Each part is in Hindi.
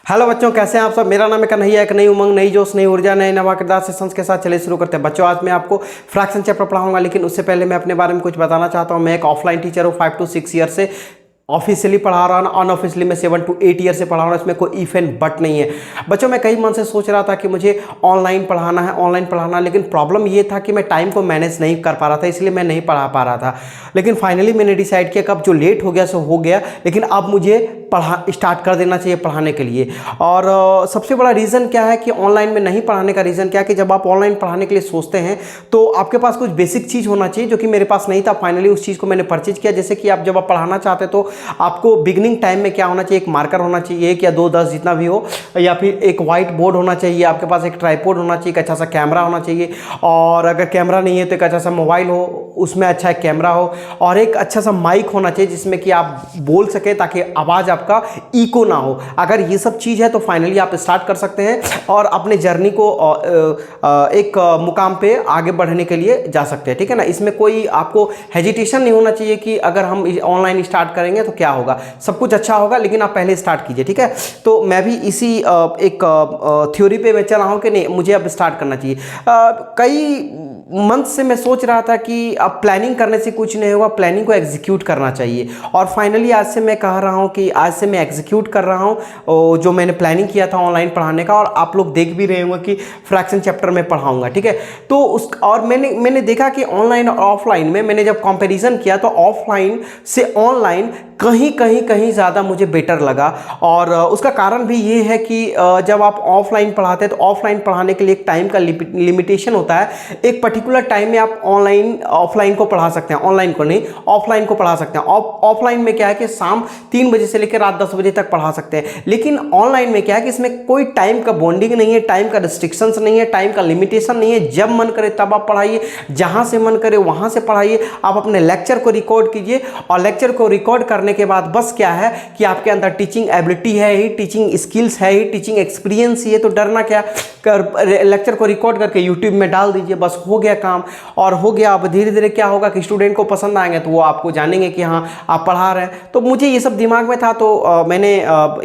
हेलो बच्चों, कैसे हैं आप सब। मेरा नाम है कन्हैया। एक नई उमंग, नई जोश, नई ऊर्जा, नए नवा किरदार सेशंस के साथ चले शुरू करते हैं। बच्चों, आज मैं आपको फ्रैक्शन चैप्टर पढ़ाऊंगा, लेकिन उससे पहले मैं अपने बारे में कुछ बताना चाहता हूं। मैं एक ऑफलाइन टीचर हूं, 5 to 6 ईयर से ऑफिशियली पढ़ा रहा हूँ, अनऑफिशियली मैं 7 to 8 ईयर से पढ़ा रहा हूँ। इसमें कोई इफ एंड बट नहीं है। बच्चों, मैं कई मन से सोच रहा था कि मुझे ऑनलाइन पढ़ाना है, ऑनलाइन पढ़ाना, लेकिन प्रॉब्लम ये था कि मैं टाइम को मैनेज नहीं कर पा रहा था, इसलिए मैं नहीं पढ़ा पा रहा था। लेकिन फाइनली मैंने डिसाइड किया कि अब जो लेट हो गया सो हो गया, लेकिन अब मुझे स्टार्ट कर देना चाहिए पढ़ाने के लिए। और सबसे बड़ा रीज़न क्या है कि ऑनलाइन में नहीं पढ़ाने का रीज़न क्या है कि जब आप ऑनलाइन पढ़ाने के लिए सोचते हैं तो आपके पास कुछ बेसिक चीज़ होना चाहिए, जो कि मेरे पास नहीं था। फाइनली उस चीज़ को मैंने परचेज किया। जैसे कि आप जब आप पढ़ाना चाहते तो आपको बिगनिंग टाइम में क्या होना चाहिए, एक मार्कर होना चाहिए, एक या 2-10 जितना भी हो, या फिर एक वाइट बोर्ड होना चाहिए, आपके पास एक ट्राइपॉड होना चाहिए, एक अच्छा सा कैमरा होना चाहिए, और अगर कैमरा नहीं है तो एक अच्छा सा मोबाइल हो, उसमें अच्छा एक कैमरा हो, और एक अच्छा सा माइक होना चाहिए जिसमें कि आप बोल सके ताकि आवाज़ आपका इको ना हो। अगर ये सब चीज़ है तो फाइनली आप स्टार्ट कर सकते हैं और अपने जर्नी को एक मुकाम पे आगे बढ़ने के लिए जा सकते हैं। ठीक है ना। इसमें कोई आपको हेजिटेशन नहीं होना चाहिए कि अगर हम ऑनलाइन स्टार्ट करेंगे तो क्या होगा। सब कुछ अच्छा होगा, लेकिन आप पहले स्टार्ट कीजिए। ठीक है। तो मैं भी इसी एक थ्योरी पे मैं चला हूँ कि नहीं, मुझे अब स्टार्ट करना चाहिए। कई मंथ से मैं सोच रहा था कि अब प्लानिंग करने से कुछ नहीं होगा, प्लानिंग को एग्जीक्यूट करना चाहिए। और फाइनली आज से मैं कह रहा हूँ कि आज से मैं एग्जीक्यूट कर रहा हूँ जो मैंने प्लानिंग किया था ऑनलाइन पढ़ाने का। और आप लोग देख भी रहे होंगे कि फ्रैक्शन चैप्टर में पढ़ाऊंगा। ठीक है। तो उस और मैंने देखा कि ऑनलाइन और ऑफलाइन में मैंने जब कंपैरिजन किया तो ऑफलाइन से ऑनलाइन कहीं ज़्यादा मुझे बेटर लगा। और उसका कारण भी ये है कि जब आप ऑफलाइन पढ़ाते हैं तो ऑफलाइन पढ़ाने के लिए एक टाइम का लिमिटेशन होता है। एक पर्टिकुलर टाइम में आप ऑफलाइन को पढ़ा सकते हैं, ऑनलाइन को नहीं, ऑफलाइन को पढ़ा सकते हैं। ऑफलाइन में क्या है कि शाम 3 बजे से लेकर रात 10 बजे तक पढ़ा सकते हैं। लेकिन ऑनलाइन में क्या है कि इसमें कोई टाइम का बॉन्डिंग नहीं है, टाइम का रिस्ट्रिक्शंस नहीं है, टाइम का लिमिटेशन नहीं है। जब मन करे तब आप पढ़ाइए, जहां से मन करे वहां से पढ़ाइए। आप अपने लेक्चर को रिकॉर्ड कीजिए, और लेक्चर को रिकॉर्ड करने के बाद बस क्या है कि आपके अंदर टीचिंग एबिलिटी है ही, टीचिंग स्किल्स है ही, टीचिंग एक्सपीरियंस ही है। तो डरना क्या, लेक्चर को रिकॉर्ड करके यूट्यूब में डाल दीजिए, बस हो गया काम। और हो गया। अब धीरे धीरे क्या होगा कि स्टूडेंट को पसंद आएंगे तो वो आपको जानेंगे कि हाँ आप पढ़ा रहे हैं। तो मुझे ये सब दिमाग में था, तो मैंने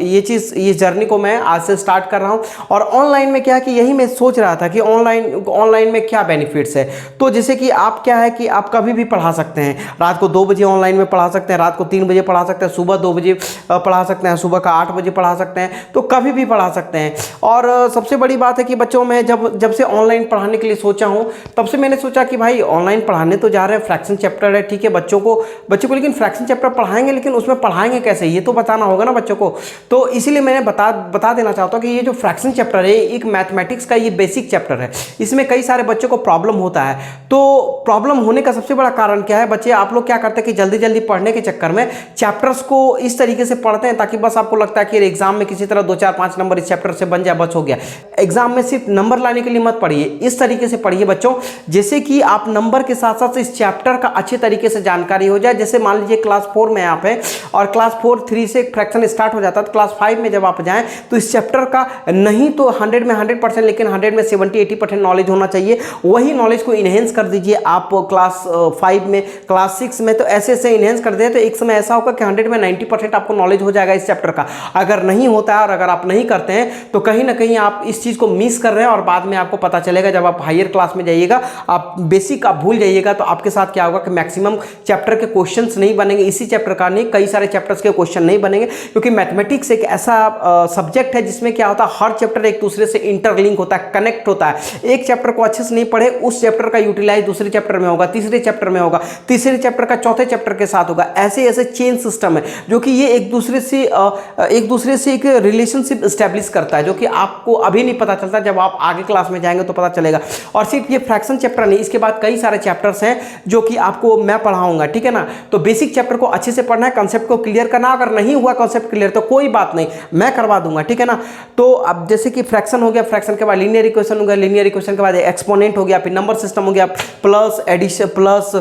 ये जर्नी को मैं आज से स्टार्ट कर रहा हूँ। और ऑनलाइन में क्या है कि यही मैं सोच रहा था कि ऑनलाइन में क्या बेनिफिट्स है। तो जैसे कि आप क्या है कि आप कभी भी पढ़ा सकते हैं। रात को 2 बजे ऑनलाइन में पढ़ा सकते हैं, रात को 3 बजे पढ़ा सकते हैं, सुबह 2 बजे पढ़ा सकते हैं, सुबह का 8 बजे पढ़ा सकते हैं। तो कभी भी पढ़ा सकते हैं। और सबसे बड़ी बात है कि बच्चों, मैं जब से ऑनलाइन पढ़ाने के लिए सोचा हूँ तब से मैंने सोचा कि भाई ऑनलाइन पढ़ाने तो जा रहे हैं, फ्रैक्शन चैप्टर है, ठीक है, बच्चों को लेकिन फ्रैक्शन चैप्टर पढ़ाएंगे, लेकिन उसमें पढ़ाएंगे कैसे, ये तो बताना होगा ना बच्चों को। तो इसीलिए मैंने बता देना चाहता हूँ कि ये जो फ्रैक्शन चैप्टर है एक मैथमेटिक्स का ये बेसिक चैप्टर है। इसमें कई सारे बच्चों को प्रॉब्लम होता है। तो प्रॉब्लम होने का सबसे बड़ा कारण क्या है, बच्चे आप लोग क्या करते हैं कि जल्दी जल्दी पढ़ने के चक्कर में चैप्टर्स को इस तरीके से पढ़ते हैं ताकि बस आपको लगता है कि एग्जाम में किसी तरह 2, 4, 5 नंबर इस चैप्टर से बन जाए, बस हो गया। एग्जाम में सिर्फ नंबर लाने के लिए मत पढ़िए, इस तरीके से पढ़िए बच्चों जैसे कि आप नंबर के साथ साथ इस चैप्टर का अच्छे तरीके से जानकारी हो जाए। जैसे मान लीजिए क्लास 4 में आप हैं और क्लास 4-3 से फ्रैक्शन स्टार्ट हो जाता है, तो क्लास 5 में जब आप जाएं तो इस चैप्टर का नहीं तो 100 में 100%, लेकिन 100 में 70-80% नॉलेज होना चाहिए। वही नॉलेज को इनहेंस कर दीजिए आप क्लास 5 में, क्लास 6 में। तो ऐसे ऐसे इनहेंस कर दे तो एक समय ऐसा होगा कि 100 में 90% आपको नॉलेज हो जाएगा इस चैप्टर का। अगर नहीं होता है और अगर आप नहीं करते हैं तो कहीं ना कहीं आप इस चीज़ को मिस कर रहे हैं, और बाद में आपको पता चलेगा जब आप हायर क्लास में जाइएगा, आप बेसिक आप भूल जाइएगा, तो आपके साथ क्या होगा कि मैक्सिमम चैप्टर के क्वेश्चंस नहीं बनेंगे। इसी चैप्टर का नहीं, कई सारे चैप्टर्स के क्वेश्चन नहीं बनेंगे, क्योंकि मैथमेटिक्स एक ऐसा सब्जेक्ट है जिसमें क्या होता है, हर चैप्टर एक दूसरे से इंटरलिंक होता है, कनेक्ट होता है। एक चैप्टर को अच्छे से नहीं पढ़े, उस चैप्टर का यूटिलाइज दूसरे चैप्टर में होगा, तीसरे चैप्टर में होगा, तीसरे चैप्टर का चौथे चैप्टर के साथ होगा। ऐसे ऐसे चेन सिस्टम है जो कि ये एक दूसरे से एक रिलेशनशिप स्टैब्लिश करता है, जो कि आपको अभी नहीं पता चलता, जब आप आगे क्लास में जाएंगे तो पता चलेगा। और सिर्फ ये फ्रैक्शन चैप्टर नहीं, इसके बाद कई सारे चैप्टर्स हैं जो कि आपको मैं पढ़ाऊंगा। ठीक है ना। तो बेसिक चैप्टर को अच्छे से पढ़ना है, कांसेप्ट को क्लियर करना। अगर नहीं हुआ कांसेप्ट क्लियर तो कोई बात नहीं, मैं करवा दूंगा। ठीक है ना। तो अब जैसे कि फ्रैक्शन हो गया, फ्रैक्शन के बाद लीनियर इक्वेशन हो गया, लीनियर इक्वेशन के बाद एक्सपोनेंट हो गया, फिर नंबर सिस्टम हो गया, प्लस एडिशन, प्लस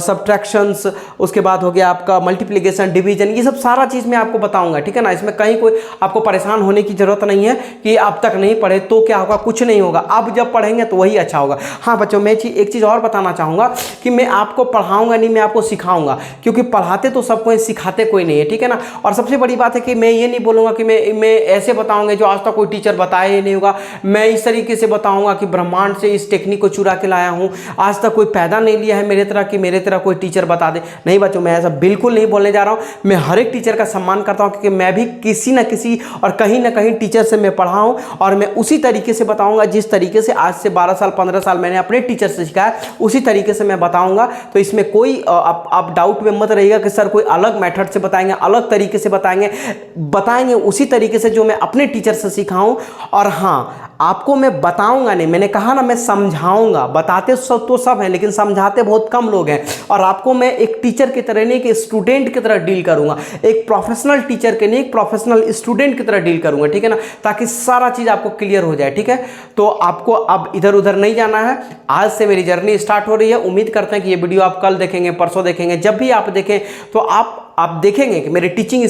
सब्ट्रैक्शंस, उसके बाद हो गया आपका मल्टीप्लिकेशन, डिवीजन, ये सब सारा चीज़ मैं आपको बताऊंगा। ठीक है ना। इसमें कहीं कोई आपको परेशान होने की जरूरत नहीं है कि अब तक नहीं पढ़े तो क्या होगा, कुछ नहीं होगा। अब जब पढ़ेंगे तो वही अच्छा होगा। हाँ बच्चों, मैं एक चीज़ और बताना चाहूँगा कि मैं आपको पढ़ाऊंगा नहीं, मैं आपको सिखाऊंगा, क्योंकि पढ़ाते तो सबको, सिखाते कोई नहीं है। ठीक है ना। और सबसे सबसे बड़ी बात है कि मैं ये नहीं बोलूँगा कि मैं ऐसे बताऊँगा जो आज तक कोई टीचर बताया ही नहीं होगा। मैं इस तरीके से बताऊँगा कि ब्रह्मांड से इस टेक्निक को चुरा के लाया हूँ, आज तक कोई पैदा नहीं लिया है मेरे तरह कि मेरे तरह कोई टीचर बता दे। नहीं बच्चों, मैं ऐसा बिल्कुल नहीं बोलने जा रहा हूँ। मैं हर एक टीचर का सम्मान करता हूँ क्योंकि मैं भी किसी न किसी और कहीं ना कहीं टीचर से मैं पढ़ा हूँ, और मैं उसी तरीके से बताऊँगा जिस तरीके से आज से 12 साल 15 साल मैंने अपने टीचर से सीखा है, उसी तरीके से मैं बताऊँगा। तो इसमें कोई आप डाउट में मत रहिएगा कि सर कोई अलग मेथड से बताएंगे, अलग तरीके से बताएंगे उसी तरीके से जो मैं अपने टीचर से सीखा हूँ। और हाँ, आपको मैं बताऊंगा नहीं, मैंने कहा ना मैं समझाऊंगा। बताते तो सब हैं लेकिन समझाते बहुत कम लोग हैं। और आपको मैं एक टीचर की तरह नहीं, एक स्टूडेंट की तरह डील करूंगा, एक प्रोफेशनल टीचर के नहीं, एक प्रोफेशनल स्टूडेंट की तरह डील करूंगा, ठीक है ना, ताकि सारा चीज़ आपको क्लियर हो जाए। ठीक है, तो आपको अब इधर उधर नहीं जाना है। आज से मेरी जर्नी स्टार्ट हो रही है। उम्मीद करते हैं कि ये वीडियो आप कल देखेंगे, परसों देखेंगे, जब भी आप देखें तो आप देखेंगे कि मेरे टीचिंग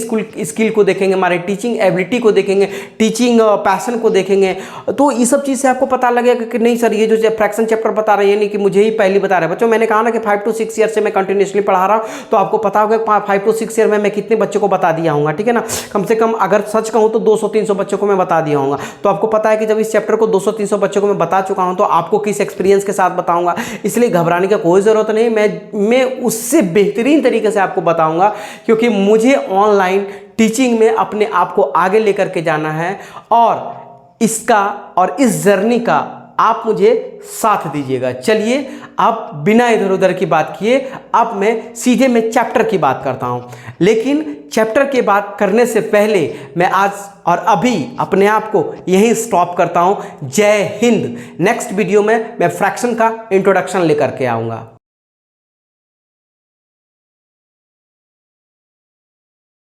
स्किल को देखेंगे, हमारे टीचिंग एबिलिटी को देखेंगे, टीचिंग पैशन को देखेंगे। तो ये सब चीज़ से आपको पता लगेगा कि नहीं सर, ये जो फ्रैक्शन चैप्टर बता रहे हैं नहीं कि मुझे ही पहली बता रहे हैं। बच्चों, मैंने कहा ना कि 5 to 6 ईयर से मैं कंटिन्यूसली पढ़ा रहा हूँ, तो आपको पता होगा 5 to 6 ईयर में मैं कितने बच्चों को बता दिया हूँ, ठीक है ना। कम से कम अगर सच कहूँ तो 200-300 बच्चों को मैं बता दिया हूँ। तो आपको पता है कि जब इस चैप्टर को 200-300 बच्चों को मैं बता चुका हूँ तो आपको किस एक्सपीरियंस के साथ बताऊँगा। इसलिए घबराने की कोई ज़रूरत नहीं, मैं उससे बेहतरीन तरीके से आपको बताऊँगा, क्योंकि मुझे ऑनलाइन टीचिंग में अपने आप को आगे लेकर के जाना है। और इस जर्नी का आप मुझे साथ दीजिएगा। चलिए, अब बिना इधर उधर की बात किए अब मैं सीधे चैप्टर की बात करता हूं। लेकिन चैप्टर की बात करने से पहले मैं आज और अभी अपने आप को यहीं स्टॉप करता हूं। जय हिंद। नेक्स्ट वीडियो में मैं फ्रैक्शन का इंट्रोडक्शन लेकर के आऊंगा।